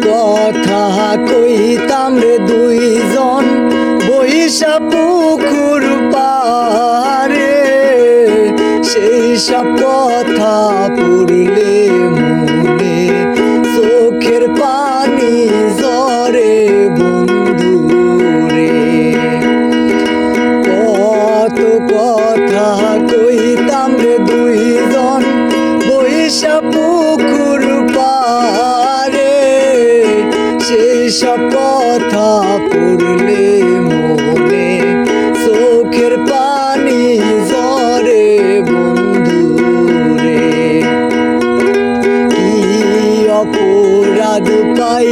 কথা কইতাম রে দুইজন বইসা পুকুর পারে, সেই সব কথা পড়িলে মনে চোখের পানি ঝরে বন্ধু রে। কত কথা কইতাম রে দুইজন বইসা পুকুর পারে, সেই সব কথা পড়লে মনে চোখের পানি ঝরে বন্ধু রে। কি অপরাধ পাই